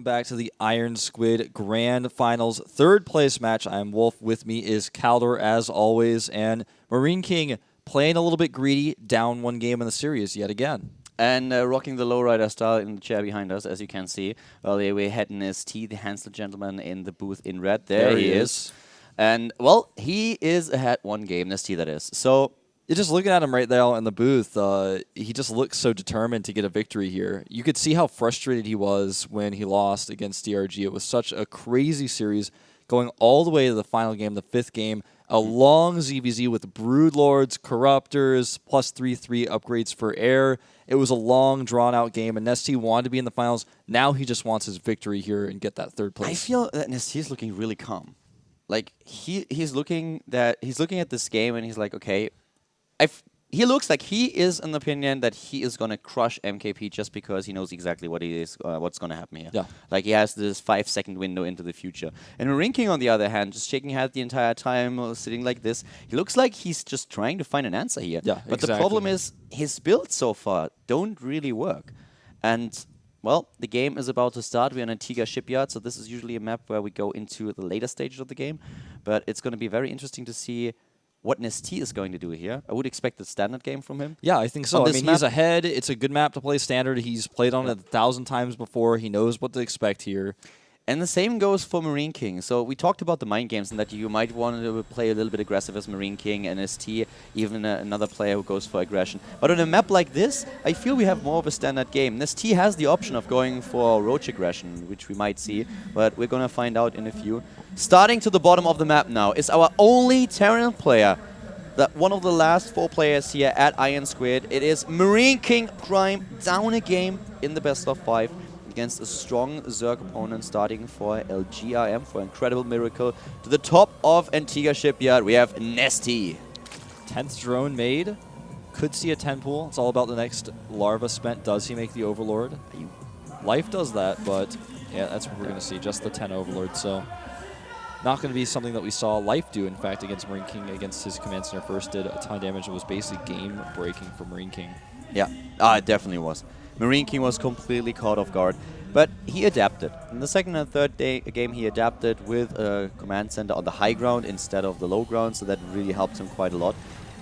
welcome back to the IronSquid Grand Finals third place match. I'm Wolf. With me is Kaldor as always, and Marine King playing a little bit greedy, down one game in the series yet again. And rocking the lowrider style in the chair behind us, as you can see. Well, we had Nestea, the handsome gentleman in the booth in red. There he is. And, well, he is ahead one game, Nestea that is. So you're just looking at him right there in the booth. He just looks so determined to get a victory here. You could see how frustrated he was when he lost against DRG. It was such a crazy series, going all the way to the final game, the fifth game. A long ZVZ with Broodlords, Corruptors, plus 3/3 upgrades for air. It was a long, drawn-out game, and Nestea wanted to be in the finals. Now he just wants his victory here and get that third place. I feel that Nestea is looking really calm. Like, he's looking at this game, and he's like, okay, he looks like he is in the opinion that he is going to crush MKP just because he knows exactly what's going to happen here. Yeah. Like, he has this 5-second window into the future. And Marine King, on the other hand, just shaking head the entire time, sitting like this. He looks like he's just trying to find an answer here. Yeah, but the problem is his builds so far don't really work. And, well, the game is about to start. We're in Antigua Shipyard, so this is usually a map where we go into the later stages of the game. But it's going to be very interesting to see what Nestea is going to do here. I would expect a standard game from him. Yeah, I think so. I mean, he's ahead. It's a good map to play standard. He's played on it 1,000 times before. He knows what to expect here. And the same goes for Marine King. So we talked about the mind games and that you might want to play a little bit aggressive as Marine King and Nestea, even another player who goes for aggression. But on a map like this, I feel we have more of a standard game. Nestea has the option of going for roach aggression, which we might see, but we're going to find out in a few. Starting to the bottom of the map now is our only Terran player. One of the last 4 players here at IronSquid. It is Marine King Prime down a game in the best of 5 against a strong Zerg opponent, starting for LGRM for Incredible Miracle. To the top of Antigua Shipyard, we have Nestea. 10th drone made. Could see a 10 pool. It's all about the next larva spent. Does he make the Overlord? Life does that, but yeah, that's what we're going to see. Just the 10 Overlord. So not going to be something that we saw Life do, in fact, against Marine King, against his Command Center first. Did a ton of damage. It was basically game-breaking for Marine King. Yeah, it definitely was. Marine King was completely caught off guard, but he adapted. In the second and third game, he adapted with a Command Center on the high ground instead of the low ground, so that really helped him quite a lot.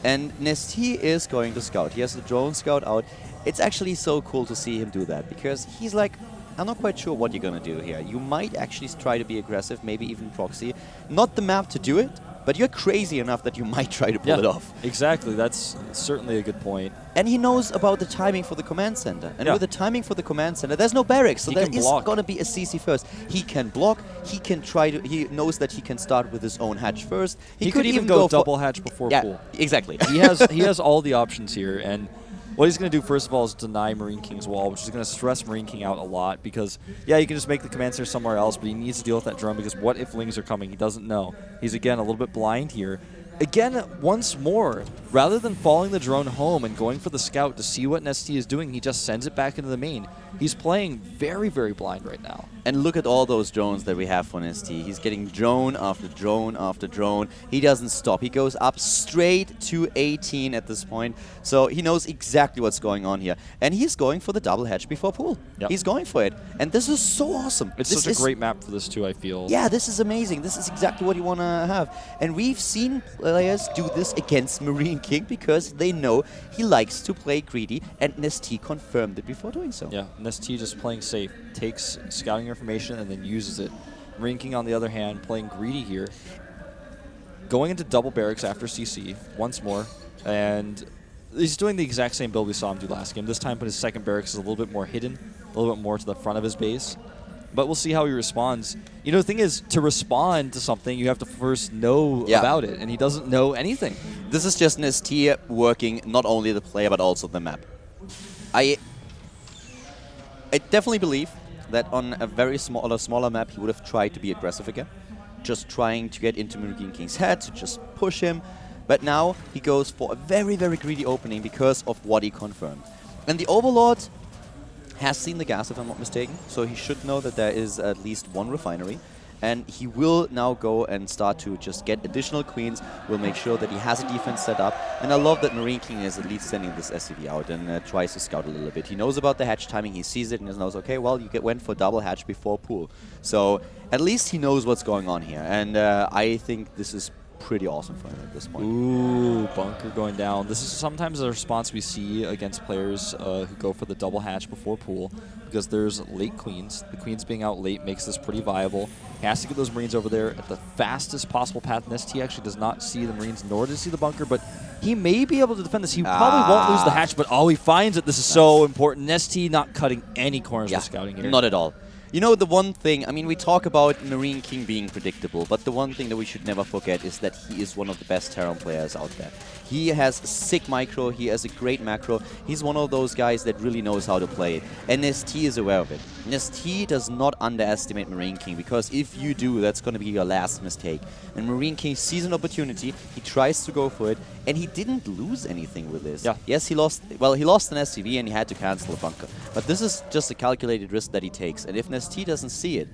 And Nestea is going to scout. He has the drone scout out. It's actually so cool to see him do that, because he's like, I'm not quite sure what you're going to do here. You might actually try to be aggressive, maybe even proxy. Not the map to do it, but you're crazy enough that you might try to pull it off. Exactly. That's certainly a good point. And he knows about the timing for the Command Center. And with the timing for the Command Center, there's no barracks, so there is going to be a CC first. He can block. He can try to. He knows that he can start with his own hatch first. He could even go double hatch before pool. Exactly. He has all the options here, and what he's going to do, first of all, is deny Marine King's wall, which is going to stress Marine King out a lot because, yeah, you can just make the Command Center somewhere else, but he needs to deal with that drone because what if Lings are coming? He doesn't know. He's, again, a little bit blind here. Again, once more, rather than following the drone home and going for the scout to see what Nestea is doing, he just sends it back into the main. He's playing very, very blind right now. And look at all those drones that we have for Nestea. He's getting drone after drone after drone. He doesn't stop. He goes up straight to 18 at this point. So he knows exactly what's going on here. And he's going for the double hatch before pool. Yep. He's going for it. And this is so awesome. It's such a great map for this too, I feel. Yeah, this is amazing. This is exactly what you want to have. And we've seen players do this against Marine King because they know he likes to play greedy, and Nestea confirmed it before doing so. Yeah, Nestea just playing safe, takes scouting information and then uses it. Marine King, on the other hand, playing greedy here, going into double barracks after CC once more, and he's doing the exact same build we saw him do last game. This time, but his second barracks is a little bit more hidden, a little bit more to the front of his base. But we'll see how he responds. You know, the thing is, to respond to something, you have to first know about it, and he doesn't know anything. This is just Nestea working not only the player, but also the map. I definitely believe that on a very smaller map, he would have tried to be aggressive again. Just trying to get into Marine King's head, to just push him. But now he goes for a very, very greedy opening because of what he confirmed. And the Overlord has seen the gas, if I'm not mistaken, so he should know that there is at least one refinery. and he will now go and start to just get additional queens. Will make sure that he has a defense set up, and I love that Marine King is at least sending this SCV out and tries to scout a little bit. He knows about the hatch timing, he sees it, and he knows, okay, well, you went for double hatch before pool. So at least he knows what's going on here, and I think this is pretty awesome for him at this point. Ooh, bunker going down. This is sometimes a response we see against players who go for the double hatch before pool, because there's late queens. The queens being out late makes this pretty viable. He has to get those Marines over there at the fastest possible path. Nestea actually does not see the Marines, nor does he see the bunker, but he may be able to defend this. He probably won't lose the hatch, but he finds it. This is so important. Nestea not cutting any corners with scouting here. Not at all. You know, the one thing, I mean, we talk about Marine King being predictable, but the one thing that we should never forget is that he is one of the best Terran players out there. He has sick micro, he has a great macro, he's one of those guys that really knows how to play it. And Nestea is aware of it. Nestea does not underestimate Marine King, because if you do, that's going to be your last mistake. And Marine King sees an opportunity, he tries to go for it, and he didn't lose anything with this. Yeah. Yes, he lost an SCV and he had to cancel a bunker. But this is just a calculated risk that he takes. And if Nestea doesn't see it,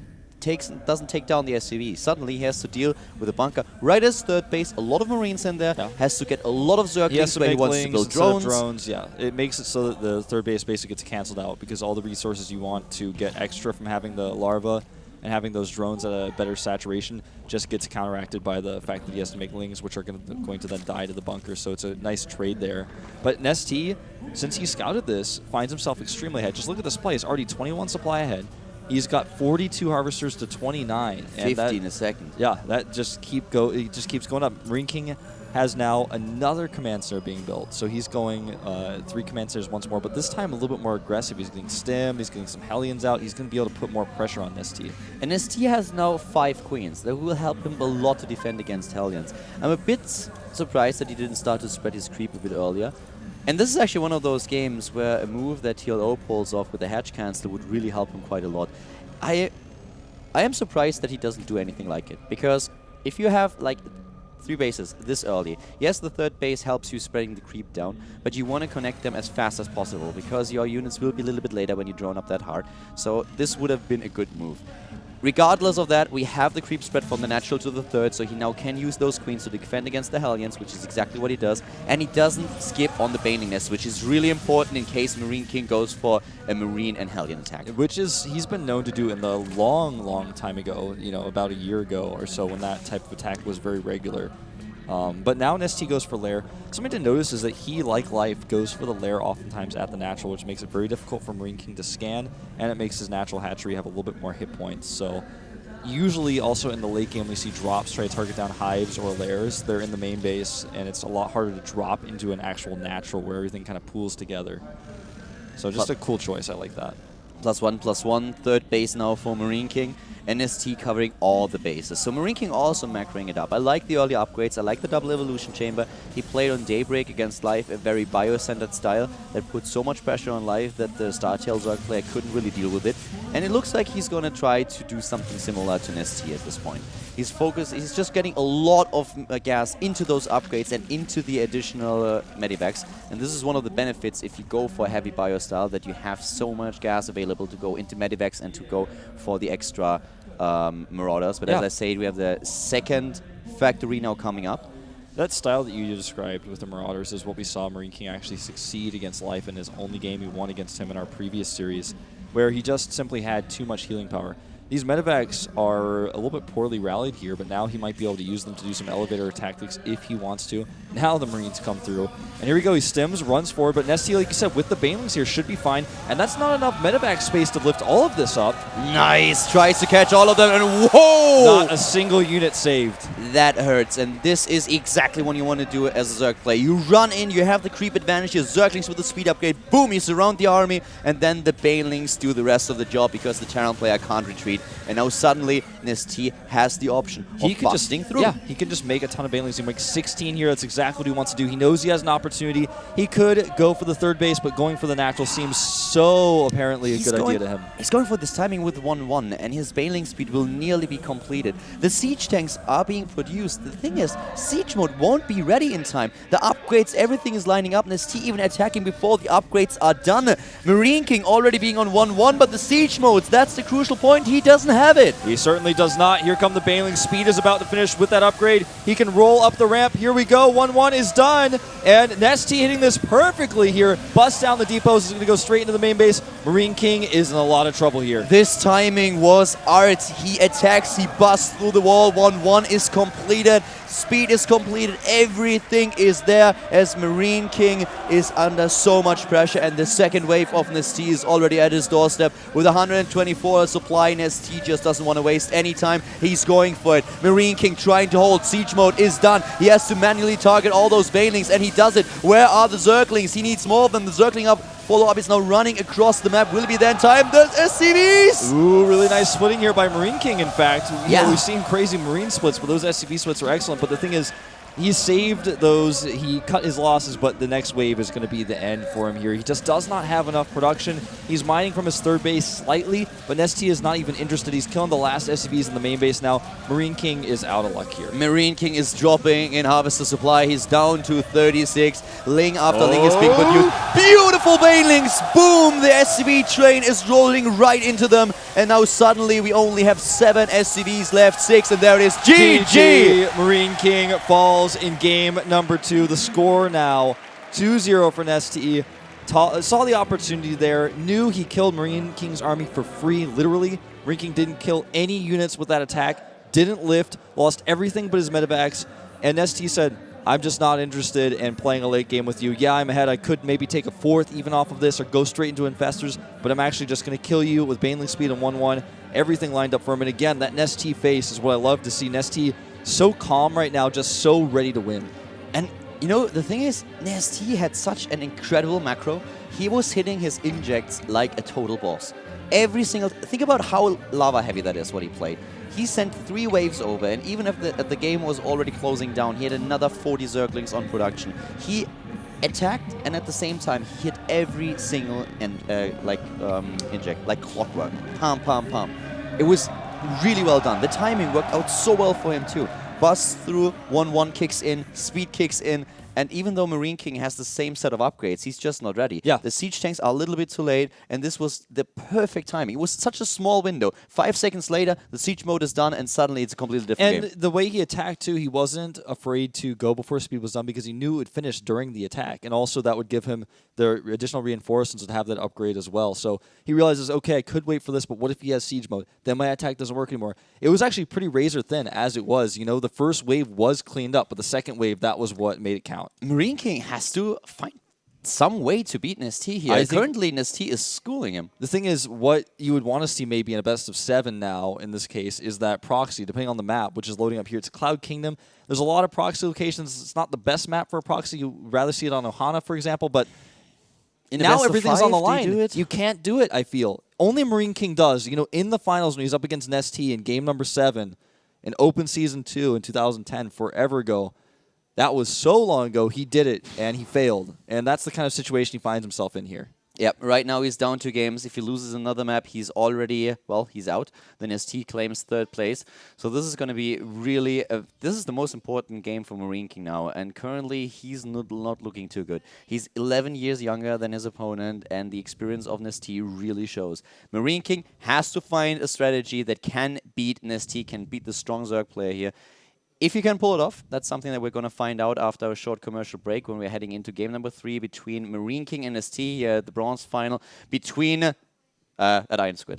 doesn't take down the SCV, suddenly he has to deal with a bunker right as third base, a lot of Marines in there, has to get a lot of Zerglings where he wants to build drones. Yeah, it makes it so that the third base basically gets canceled out, because all the resources you want to get extra from having the larva and having those drones at a better saturation just gets counteracted by the fact that he has to make lings, which are going to then die to the bunker. So it's a nice trade there. But Nestea, since he scouted this, finds himself extremely ahead. Just look at this play. He's already 21 supply ahead. He's got 42 harvesters to 29. 50 in a second. Yeah, that just it just keeps going up. Marine King has now another command center being built. So he's going 3 command centers once more, but this time a little bit more aggressive. He's getting stim, he's getting some Hellions out. He's going to be able to put more pressure on Nestea. And Nestea has now 5 queens. That will help him a lot to defend against Hellions. I'm a bit surprised that he didn't start to spread his creep a bit earlier. And this is actually one of those games where a move that TLO pulls off with the hatch cancel would really help him quite a lot. I am surprised that he doesn't do anything like it, because if you have like 3 bases this early, yes, the third base helps you spreading the creep down, but you want to connect them as fast as possible, because your units will be a little bit later when you drone up that hard. So this would have been a good move. Regardless of that, we have the creep spread from the natural to the third, so he now can use those queens to defend against the Hellions, which is exactly what he does. And he doesn't skip on the Baning Nest, which is really important in case Marine King goes for a Marine and Hellion attack. Which is, he's been known to do in the long time ago, you know, about a year ago or so, when that type of attack was very regular. But now Nestea goes for Lair. Something to notice is that he, like Life, goes for the Lair oftentimes at the natural, which makes it very difficult for Marine King to scan, and it makes his natural hatchery have a little bit more hit points. So usually also in the late game we see drops try to target down hives or lairs. They're in the main base, and it's a lot harder to drop into an actual natural where everything kind of pools together. So just a cool choice. I like that. +1/+1, third base now for Marine King. NST covering all the bases. So Marine King also macroing it up. I like the early upgrades. I like the double evolution chamber. He played on Daybreak against Life, a very bio-centered style that put so much pressure on Life that the Startail Zerg player couldn't really deal with it. And it looks like he's going to try to do something similar to Nestea at this point. He's focused, he's just getting a lot of gas into those upgrades and into the additional medivacs. And this is one of the benefits if you go for a heavy bio style, that you have so much gas available to go into medivacs and to go for the extra Marauders. But as I said, we have the second factory now coming up. That style that you described with the Marauders is what we saw Marine King actually succeed against Life in his only game. We won against him in our previous series, where he just simply had too much healing power. These medivacs are a little bit poorly rallied here, but now he might be able to use them to do some elevator tactics if he wants to. Now the Marines come through. And here we go. He stims, runs forward, but Nestea, like you said, with the Banelings here, should be fine. And that's not enough medevac space to lift all of this up. Nice! Tries to catch all of them, and whoa! Not a single unit saved. That hurts, and this is exactly what you want to do as a Zerg player. You run in, you have the creep advantage, your Zerglings with the speed upgrade, boom, you surround the army, and then the Banelings do the rest of the job because the Terran player can't retreat. And now suddenly, Nestea has the option of busting through. Yeah, he can just make a ton of Banelings. He makes 16 here. That's exactly what he wants to do. He knows he has an opportunity. He could go for the third base, but going for the natural seems so apparently a good idea to him. He's going for this timing with 1-1, and his Baneling speed will nearly be completed. The siege tanks are being produced. The thing is, siege mode won't be ready in time. The upgrades, everything is lining up. Nestea even attacking before the upgrades are done. Marine King already being on 1-1, but the siege modes, that's the crucial point. He does doesn't have it. He certainly does not. Here come the Baneling. Speed is about to finish with that upgrade. He can roll up the ramp. Here we go. 1-1 is done. And Nestea hitting this perfectly here. Busts down the depots. Is going to go straight into the main base. Marine King is in a lot of trouble here. This timing was art. He attacks, he busts through the wall. 1-1 is completed. Speed is completed. Everything is there as Marine King is under so much pressure. And the second wave of Nestea is already at his doorstep with 124 supply. Nestea just doesn't want to waste any time. He's going for it. Marine King trying to hold. Siege mode is done. He has to manually target all those Banelings, and he does it. Where are the Zerglings? He needs more of them. The Zergling up. Follow-up is now running across the map. Will it be then time? The SCVs! Ooh, really nice splitting here by Marine King, in fact. Yeah. We've seen crazy Marine splits, but those SCV splits are excellent. But the thing is, he saved those, he cut his losses, but the next wave is going to be the end for him here. He just does not have enough production. He's mining from his third base slightly, but Nestea is not even interested. He's killing the last SCVs in the main base now. Marine King is out of luck here. Marine King is dropping in Harvester Supply. He's down to 36. Ling after Ling is being produced. Beautiful Banelings! Boom! The SCV train is rolling right into them. And now suddenly we only have 7 SCVs left. 6, and there it is. GG! Marine King falls in game number 2. The score now 2-0 for Nestea. Saw the opportunity there, knew he killed Marine King's army for free, literally. Marine King didn't kill any units with that attack, didn't lift, lost everything but his medevacs, and Nestea said, I'm just not interested in playing a late game with you. Yeah, I'm ahead. I could maybe take a 4th even off of this or go straight into Infestors, but I'm actually just going to kill you with Baneling speed and 1-1. Everything lined up for him. And again, that Nestea face is what I love to see. Nestea so calm right now, just so ready to win. And you know, the thing is, Nestea had such an incredible macro. He was hitting his injects like a total boss. Every single... Think about how lava heavy that is, what he played. He sent 3 waves over, and even if the game was already closing down, he had another 40 Zerglings on production. He attacked, and at the same time, he hit every single inject, like clockwork. Pam, pam, pam. It was really well done. The timing worked out so well for him too. Bust through, 1-1 kicks in, speed kicks in, and even though Marine King has the same set of upgrades, he's just not ready. Yeah. The siege tanks are a little bit too late, and this was the perfect timing. It was such a small window. 5 seconds later, the siege mode is done, and suddenly it's a completely different game. And the way he attacked too, he wasn't afraid to go before speed was done because he knew it would finish during the attack, and also that would give him the additional reinforcements to have that upgrade as well. So he realizes, okay, I could wait for this, but what if he has siege mode? Then my attack doesn't work anymore. It was actually pretty razor thin as it was. You know, the first wave was cleaned up, but the second wave, that was what made it count. Marine King has to find some way to beat Nestea here. Currently, Nestea is schooling him. The thing is, what you would want to see maybe in a best of 7 now, in this case, is that proxy, depending on the map, which is loading up here. It's Cloud Kingdom. There's a lot of proxy locations. It's not the best map for a proxy. You'd rather see it on Ohana, for example, but now everything's on the line. You can't do it, I feel. Only Marine King does. You know, in the finals when he's up against Nestea in game number 7, in Open Season 2 in 2010, forever ago, that was so long ago, he did it, and he failed. And that's the kind of situation he finds himself in here. Yep, right now he's down 2 games. If he loses another map, he's already, well, he's out. Then Nestea claims 3rd place. So this is going to be really, this is the most important game for Marine King now. And currently, he's not looking too good. He's 11 years younger than his opponent, and the experience of Nestea really shows. Marine King has to find a strategy that can beat Nestea, can beat the strong Zerg player here. If you can pull it off, that's something that we're going to find out after a short commercial break when we're heading into game number 3 between Marine King and Nestea, the bronze final between at IronSquid.